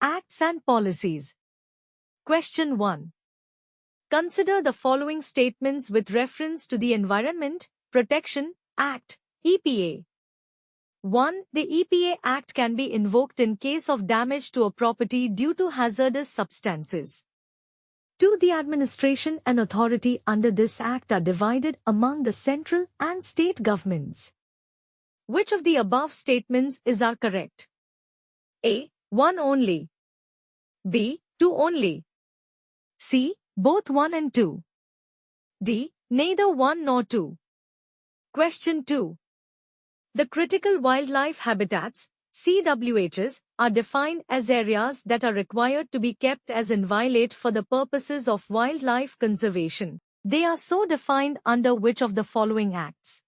Acts and Policies. Question 1. Consider the following statements with reference to the Environment Protection Act, EPA. 1. The EPA Act can be invoked in case of damage to a property due to hazardous substances. 2. The administration and authority under this Act are divided among the central and state governments. Which of the above statements is correct? A. 1 only. B. 2 only. C. Both 1 and 2. D. Neither 1 nor 2. Question 2. The critical wildlife habitats, CWHs, are defined as areas that are required to be kept as inviolate for the purposes of wildlife conservation. They are so defined under which of the following acts?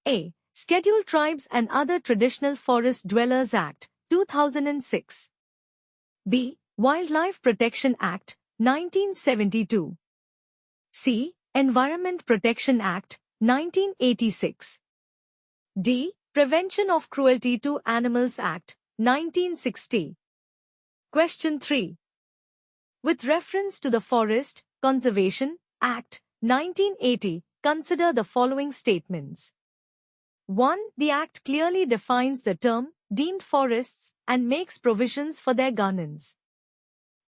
A. Scheduled Tribes and Other Traditional Forest Dwellers Act, 2006. B. Wildlife Protection Act, 1972. C. Environment Protection Act, 1986. D. Prevention of Cruelty to Animals Act, 1960. Question 3. With reference to the Forest Conservation Act, 1980, consider the following statements. 1. The Act clearly defines the term deemed forests and makes provisions for their governance.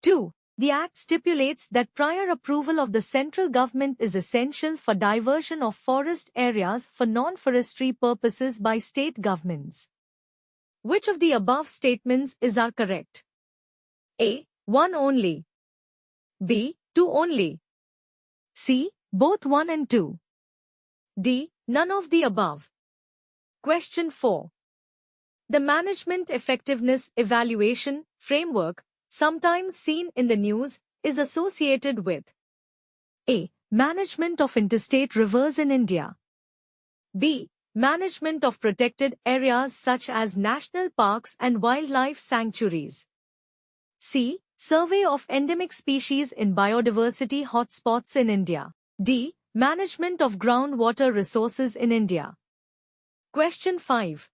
2. The Act stipulates that prior approval of the central government is essential for diversion of forest areas for non-forestry purposes by state governments. Which of the above statements is correct? A. 1 only. B. 2 only. C. Both 1 and 2. D. None of the above. Question 4. The Management Effectiveness Evaluation Framework, sometimes seen in the news, is associated with A. Management of interstate rivers in India. B. Management of protected areas such as national parks and wildlife sanctuaries. C. Survey of endemic species in biodiversity hotspots in India. D. Management of groundwater resources in India. Question 5.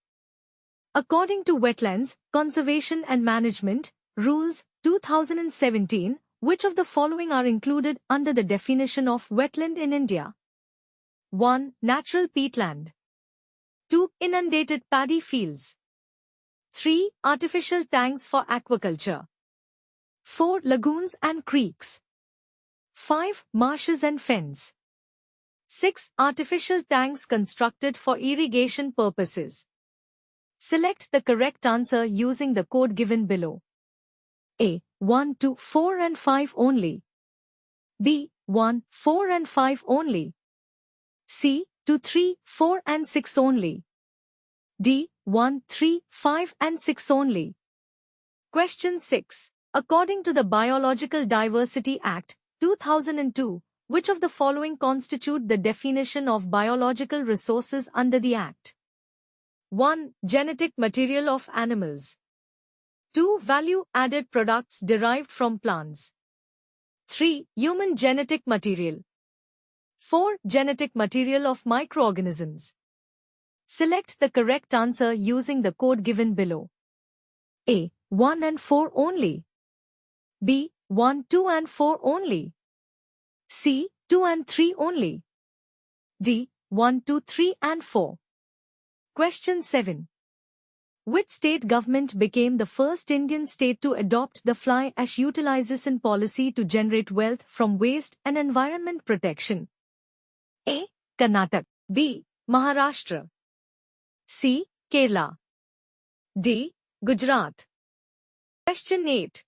According to Wetlands, Conservation and Management Rules, 2017, which of the following are included under the definition of wetland in India? 1. Natural peatland. 2. Inundated paddy fields. 3. Artificial tanks for aquaculture. 4. Lagoons and creeks. 5. Marshes and fens. 6. Artificial tanks constructed for irrigation purposes. Select the correct answer using the code given below. A. 1, 2, 4 and 5 only. B. 1, 4 and 5 only. C. 2, 3, 4 and 6 only. D. 1, 3, 5 and 6 only. Question 6. According to the Biological Diversity Act, 2002, which of the following constitute the definition of biological resources under the Act? 1. Genetic material of animals. 2. Value-added products derived from plants. 3. Human genetic material. 4. Genetic material of microorganisms. Select the correct answer using the code given below. A. 1 and 4 only. B. 1, 2 and 4 only. C. 2 and 3 only. D. 1, 2, 3 and 4. Question 7. Which state government became the first Indian state to adopt the fly ash utilization policy to generate wealth from waste and environment protection? A. Karnataka. B. Maharashtra. C. Kerala. D. Gujarat. Question 8.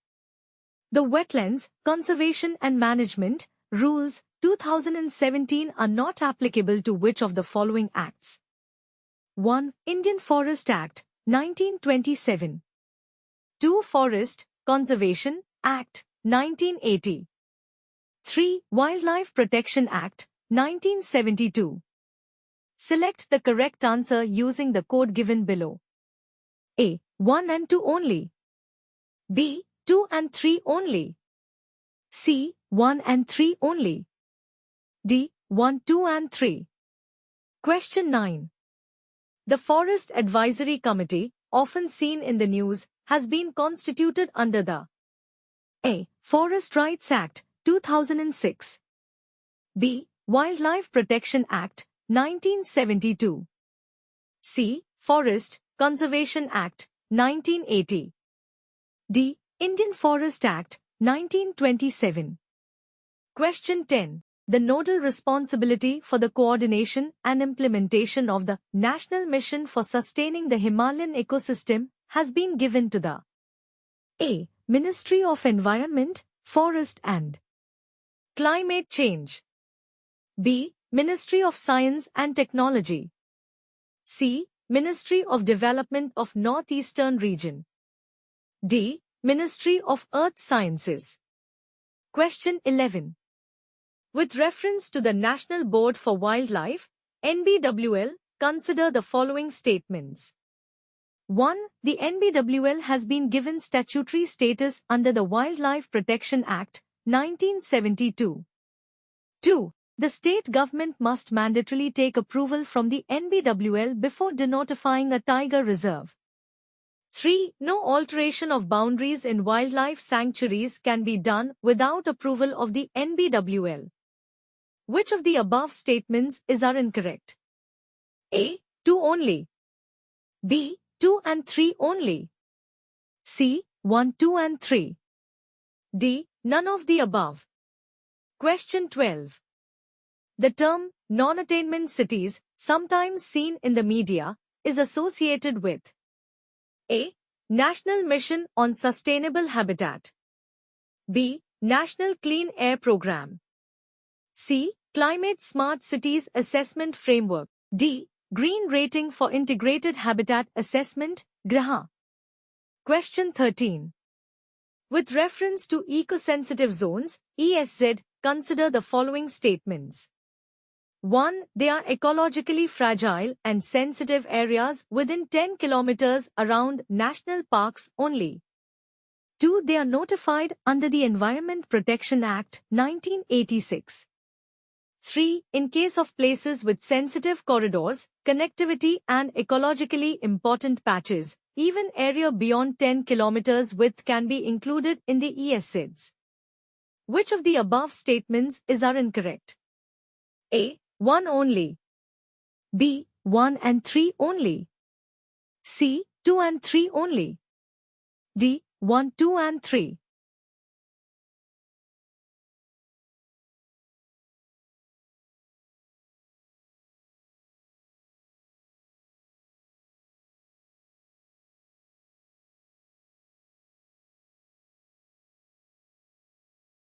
The Wetlands, Conservation and Management Rules, 2017 are not applicable to which of the following acts? 1. Indian Forest Act, 1927. 2. Forest Conservation Act, 1980. 3. Wildlife Protection Act, 1972. Select the correct answer using the code given below. A. 1 and 2 only. B. 2 and 3 only. C. 1 and 3 only. D. 1, 2 and 3. Question 9. The Forest Advisory Committee, often seen in the news, has been constituted under the A. Forest Rights Act, 2006. B. Wildlife Protection Act, 1972. C. Forest Conservation Act, 1980. D. Indian Forest Act, 1927. Question 10. The nodal responsibility for the coordination and implementation of the National Mission for Sustaining the Himalayan Ecosystem has been given to the A. Ministry of Environment, Forest and Climate Change. B. Ministry of Science and Technology. C. Ministry of Development of Northeastern Region. D. Ministry of Earth Sciences. Question 11. With reference to the National Board for Wildlife, NBWL, consider the following statements. 1. The NBWL has been given statutory status under the Wildlife Protection Act, 1972. 2. The state government must mandatorily take approval from the NBWL before denotifying a tiger reserve. 3. No alteration of boundaries in wildlife sanctuaries can be done without approval of the NBWL. Which of the above statements are incorrect? A. 2 only. B. 2 and 3 only. C. 1, 2 and 3. D. None of the above. Question 12. The term non-attainment cities, sometimes seen in the media, is associated with A. National Mission on Sustainable Habitat. B. National Clean Air Program. C. Climate Smart Cities Assessment Framework. D. Green Rating for Integrated Habitat Assessment, GRIHA. Question 13. With reference to eco-sensitive zones, ESZ, consider the following statements. 1. They are ecologically fragile and sensitive areas within 10 kilometers around national parks only. 2. They are notified under the Environment Protection Act, 1986. 3. In case of places with sensitive corridors, connectivity and ecologically important patches, even area beyond 10 kilometers width can be included in the ESZs. Which of the above statements are incorrect? A. 1 only. B. 1 and 3 only. C. 2 and 3 only. D. 1, 2 and 3.